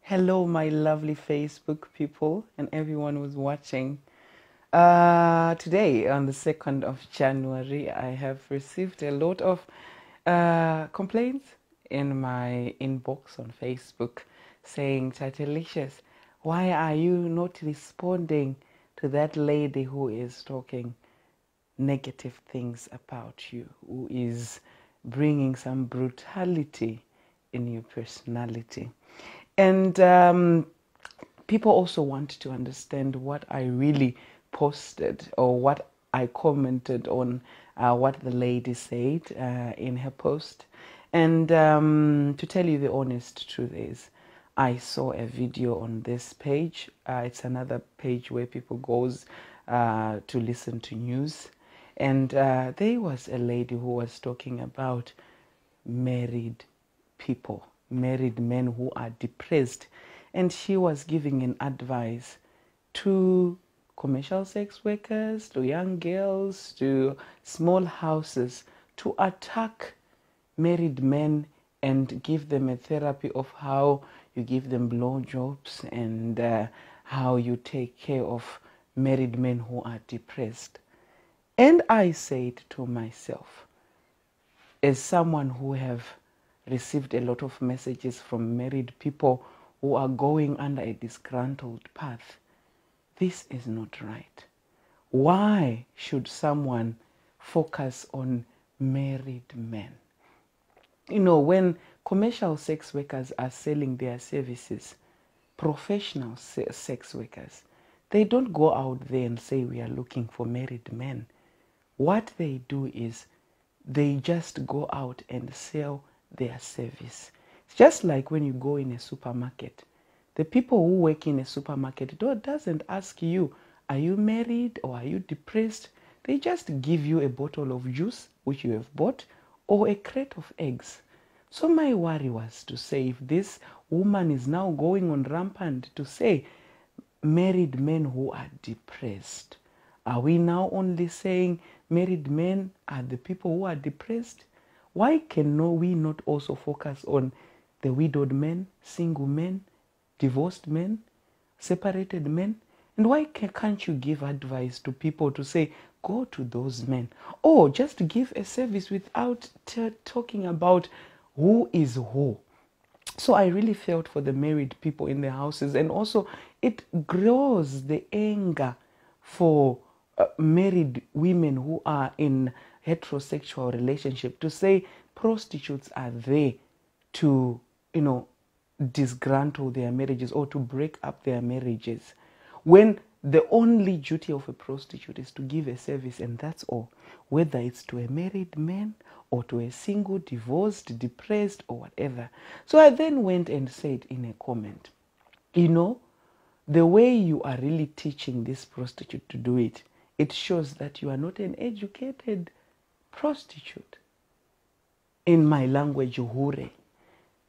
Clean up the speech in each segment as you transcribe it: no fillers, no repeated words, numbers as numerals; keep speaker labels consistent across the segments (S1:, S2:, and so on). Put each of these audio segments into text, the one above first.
S1: Hello, my lovely Facebook people and everyone who's watching. Today, on the 2nd of January, I have received a lot of complaints in my inbox on Facebook saying, Tatelicious, why are you not responding to that lady who is talking negative things about you, who is bringing some brutality in your personality? And people also want to understand what I really posted or what I commented on what the lady said in her post. And to tell you the honest truth is, I saw a video on this page. It's another page where people goes to listen to news. And there was a lady who was talking about married people, married men who are depressed. And she was giving an advice to commercial sex workers, to young girls, to small houses to attack married men and give them a therapy of how you give them blowjobs and how you take care of married men who are depressed. And I said to myself, as someone who have received a lot of messages from married people who are going under a disgruntled path, this is not right. Why should someone focus on married men? You know, when commercial sex workers are selling their services, professional sex workers, they don't go out there and say we are looking for married men. What they do is they just go out and sell their service. It's just like when you go in a supermarket. The people who work in a supermarket doesn't ask you, are you married or are you depressed? They just give you a bottle of juice, which you have bought, or a crate of eggs. So my worry was to say, if this woman is now going on rampant to say married men who are depressed, are we now only saying married men are the people who are depressed? Why can we not also focus on the widowed men, single men, divorced men, separated men? And why can't you give advice to people to say, go to those men? Or just give a service without talking about who is who. So I really felt for the married people in the houses. And also it grows the anger for married women who are in heterosexual relationship to say prostitutes are there to, disgruntle their marriages or to break up their marriages, when the only duty of a prostitute is to give a service, and that's all, whether it's to a married man or to a single, divorced, depressed, or whatever. So I then went and said in a comment, the way you are really teaching this prostitute to do it, it shows that you are not an educated prostitute. In my language, hure.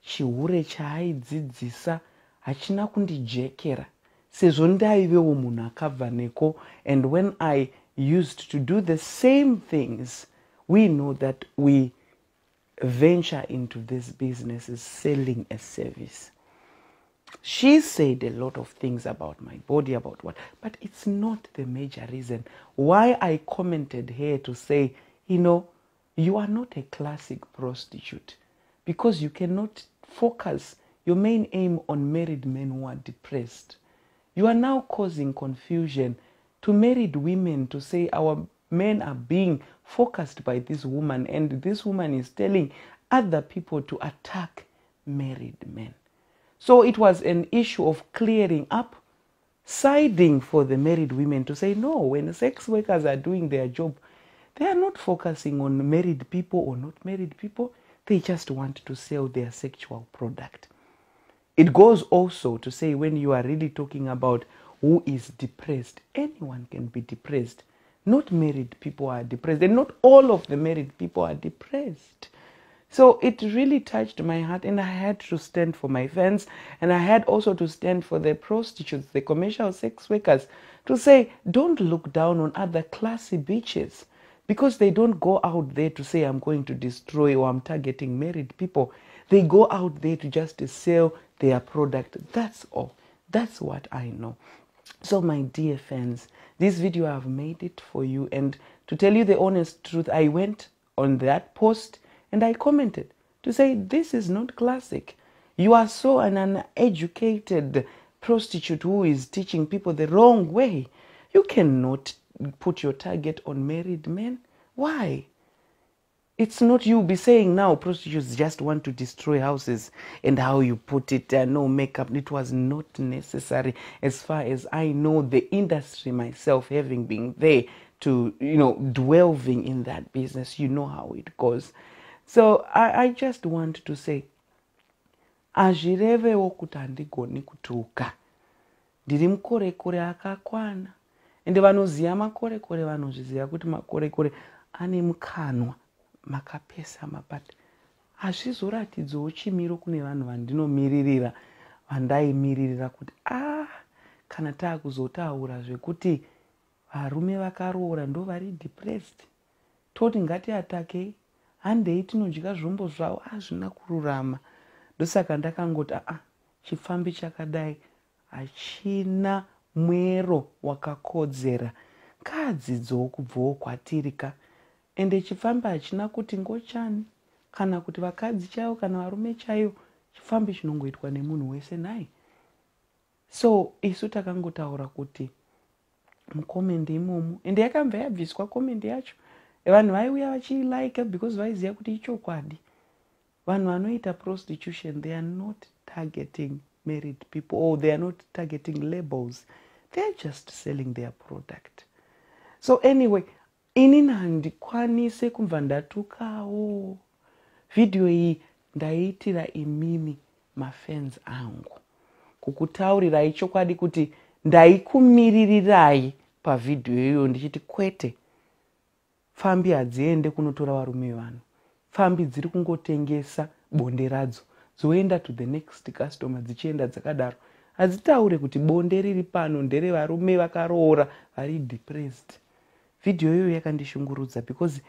S1: Chihure chaaidzidzisa hachina kundijekera. Sezvo ndaivewo munhu akabva neko, and when I used to do the same things, we know that we venture into this business is selling a service. She said a lot of things about my body, about what, but it's not the major reason why I commented here to say, you are not a classic prostitute, because you cannot focus your main aim on married men who are depressed. You are now causing confusion to married women to say our men are being focused by this woman, and this woman is telling other people to attack married men. So it was an issue of clearing up, siding for the married women to say, no, when sex workers are doing their job, they are not focusing on married people or not married people. They just want to sell their sexual product. It goes also to say, when you are really talking about who is depressed, anyone can be depressed. Not married people are depressed, and not all of the married people are depressed. So it really touched my heart, and I had to stand for my fans, and I had also to stand for the prostitutes, the commercial sex workers, to say, don't look down on other classy bitches, because they don't go out there to say, I'm going to destroy or I'm targeting married people. They go out there to just sell their product. That's all. That's what I know. So my dear fans, this video I've made it for you, and to tell you the honest truth, I went on that post and I commented to say this is not classic. You are so an uneducated prostitute who is teaching people the wrong way. You cannot put your target on married men. Why? It's not you be saying now prostitutes just want to destroy houses and how you put it, no makeup. It was not necessary as far as I know the industry myself, having been there to, delving in that business, you know how it goes. So I just want to say, azvirevewo kuti handigoni kutuka. Ndiri mukorekore akakwana. Ende vanoziva makorekore vanozviziva kuti makorekore ane mukanwa makapesa mapata. Hazvizoratidzawo chimiro kune vanhu vandinomiririra, vandaimiririra kuti kana taakuzotaura zvekuti varume vakaroora ndo vari depressed, toti ngatiatakei, handei tinodya zvombo zvavo, hazvina kururama. Ndosaka ndakangoti chifambi chakadai hachina mwero wakakodzera. Ngadzidzowo kubvawo kwatirika. Ende chifambi hachina kuti ngochani, kana kuti vakadzi chaivo kana varume chaivo, chifambi chinongoitwa nemunhu wese nai. So isu takangotaura kuti mukomende imomo, ende yakabva yabviswa komende yacho. Vanhu vaiuya vachiilike because vaiziva kuti ichokwadi. Vanhu vanoita prostitution, they are not targeting married people, or they are not targeting labels. They are just selling their product. So anyway, inini handikwanise kumva ndatukawo. Video iyi ndaiitira imimi mafans angu, kukutaurirai chokwadi kuti ndaikumirirai pavidhio iyoyo ndichiti kwete, fambi hadziende kunotora varume vanhu, fambi dziri kungotengesa bonde radzo dzoenda to the next customer dzichienda dzakadaro. Hadzitaure kuti bonde riri pano ndere varume vakaroora vari depressed. Video iyoyo yakandishungurudza because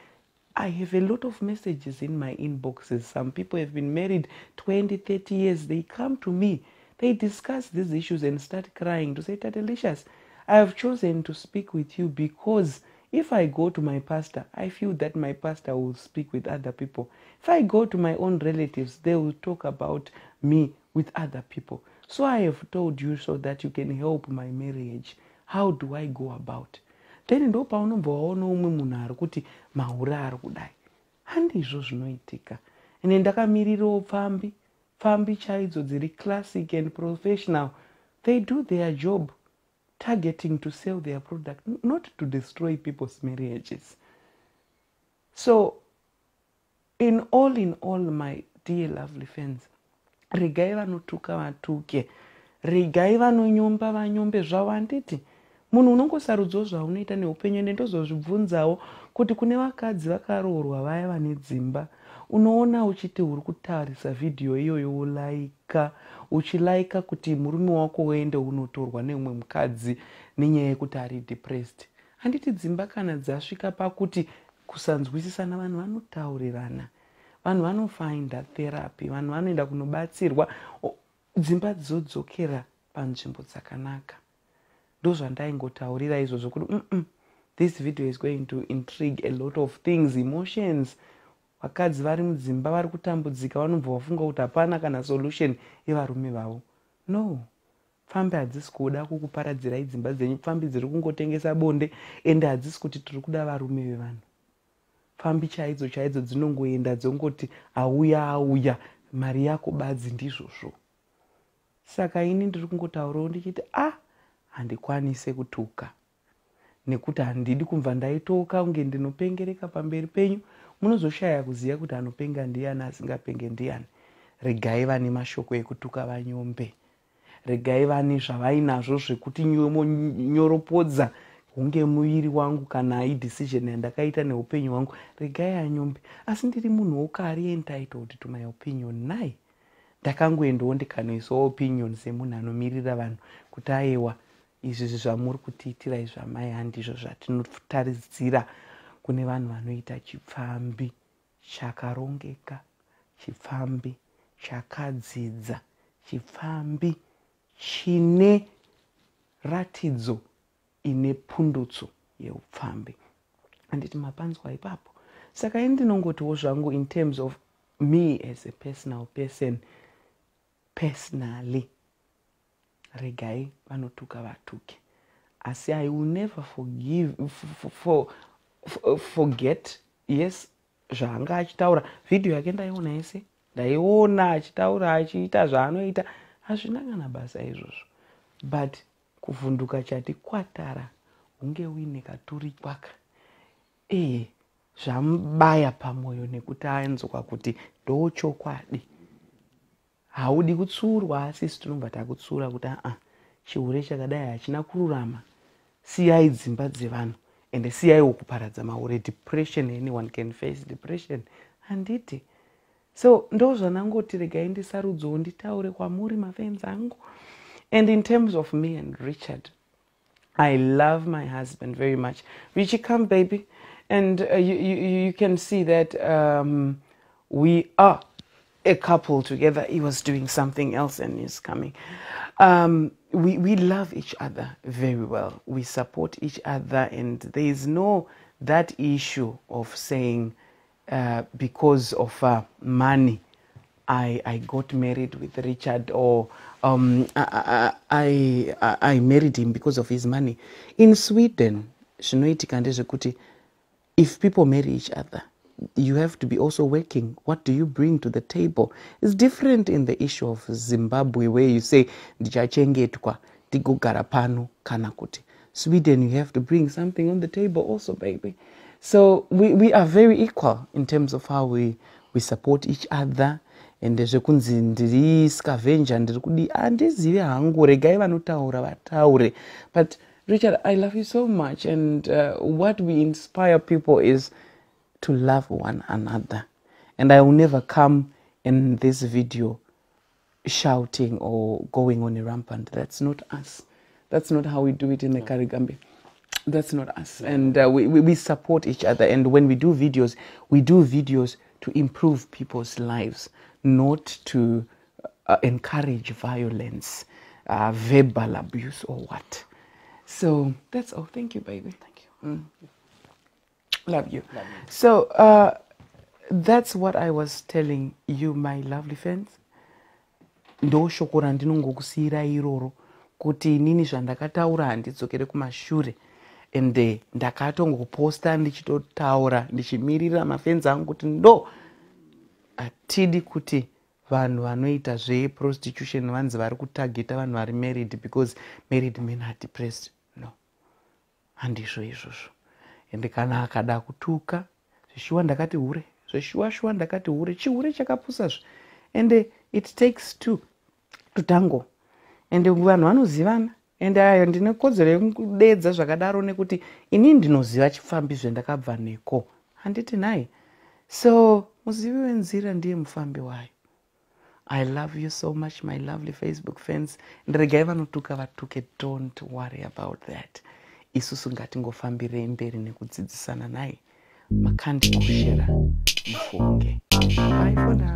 S1: I have a lot of messages in my inboxes. Some people have been married 20, 30 years. They come to me, they discuss these issues and start crying to say, Tatelicious, I have chosen to speak with you because if I go to my pastor, I feel that my pastor will speak with other people. If I go to my own relatives, they will talk about me with other people. So I have told you so that you can help my marriage. How do I go about? Then ndo paunomva waona umwe munhu ari kuti maura ari kudai. Handizvo zvinoitika. Ende ndakamirirawo fambi chaidzo dziri classic and professional. They do their job, targeting to sell their product, not to destroy people's marriages. So, in all, my dear lovely friends, regai vanotuka vatuke, regai vanonyomba vanyombe zvavo. Handiti munhu unongosarudzawo zvaunoita neupenyu. Ende ndozozvibvunzawo kuti kune vakadzi vakaroorwa vaya vane dzimba, unoona uchiti uri kutarisa vhidhiyo iyoyo ulaika, uchilaika kuti murume wako uende unotorwa neumwe mukadzi nenyaya yekuti ari depressed. Handiti dzimba kana dzasvika pakuti kusanzwisisana, vanhu vanotaurirana, vanhu vanofinda therapy, vanhu vanoenda kunobatsirwa, dzimba dzodzokera panzvimbo dzakanaka. Ndozvandaingotaurira izvozvo kuti this video is going to intrigue a lot of things, emotions. Vakadzi vari mudzimba vari kutambudzika, vanobva vafunga kuti hapana kana solution yevarume vavo. No, fambi hadzisi kuda kukuparadzirai dzimba dzenyu, fambi dziri kungotengesa bonde, ende hadzisi kuti tiri kuda varume vevanhu. Fambi chaidzo dzinongoenda dzongoti auya mari yako badzi, ndizvozvo. Saka ini ndiri kungotaurawo ndichiti handikwanise kutuka, nekuti handidi kumva ndaitoka kunge ndinopengereka pamberi penyu. Munozoshaya kuziva kuti anopenga ndiani asingapenge ndiani. Regai vane mashoko ekutuka vanyombe. Regai vane zvavainazvo zvekuti nyoropodza hunge muviri wangu kana idecision yandakaita neupenyu hwangu. Regai anyombe. Asi ndiri munhu wokari entitled to my opinion. Nai ndakangoendawo ndikanoisawo opinion semunhu anomirira vanhu kuti aiwa, izvi zvamuri kutiitira izvamai handizvo zvatinotarisira kune vanhu vanoita chipfambi chakarongeka, chipfambi chakadzidza, chipfambi chine ratidzo ine pundutso yeupfambi. Handiti mapanzwa ipapo. Saka ndinongotiwo zvangu in terms of me as a personal person, personally, regai vanotuka vatuke. Asi I will never forget, yes, zvanga achitaura. Video yake ndaiona ese. Ndaiona achitaura achiita zvaanoita. Hazvina kana basa izvozvo. But kuvhunduka chati kwatara unge uine katuri kwaka. Zvambaya pamoyo nekuti anzwa kuti ndochokwadi. Haudi kutsurwa asi tinobva takutsura kuti chihure chakadai hachina kururama. Siyai dzimba dzevanhu ende siyaiwo kuparadza mahure. Depression, anyone can face depression. Handiti. So ndozvanangoti regai ndisarudzowo nditaure kwamuri mafans angu. And in terms of me and Richard, I love my husband very much. Richie, come baby. And you can see that we are a couple together. He was doing something else and he's coming. We love each other very well. We support each other, and there is no that issue of saying because of money I got married with Richard, or I married him because of his money. In Sweden, if people marry each other, you have to be also working. What do you bring to the table? It's different in the issue of Zimbabwe, where you say, ndichachengetwa, ndigogara pano kana kuti. Sweden, you have to bring something on the table also, baby. So we are very equal in terms of how we support each other. And zvekunzi ndiri scavenger, ndiri kudi andizive hangu, regai vanotaura vataure. But Richard, I love you so much, and what we inspire people is to love one another. And I will never come in this video shouting or going on a rampant. That's not us. That's not how we do it in the Karigambe. That's not us. And we support each other. And when we do videos to improve people's lives, not to encourage violence, verbal abuse or what. So that's all. Thank you, baby. Thank you. Love you. Love you. So that's what I was telling you, my lovely friends. Ndo shoko randinongokusiyira iroro kuti inini zvandakataura handidzokere kumashure, ende ndakatongoposta ndichitotaura ndichimirira mafenzi angu kuti ndo atidi kuti vanhu vanoita zveprostitution vanzi vari kutageta vanhu vari married because married men are depressed. No, handizvo izvozvo. Ende kana akada kutuka zvishuwa ndakati hure, zvishuwa ndakati hure, chihure chakapusazve. Ende it takes two to tango. Ende vanhu vanozivana. Ende ayo ndine kodzero yekudedza zvakadaro nekuti ini ndinoziva chifambi zvendakabva neko. Handiti nai. So muzivi wenzira ndiye mufambi wayo. I love you so much, my lovely Facebook fans. Regai vanotuka vatuke, don't worry about that. Isusu ngatingofambire mberi nekudzidzisana naye. Makandikoshera, Mufunge. Bye for now.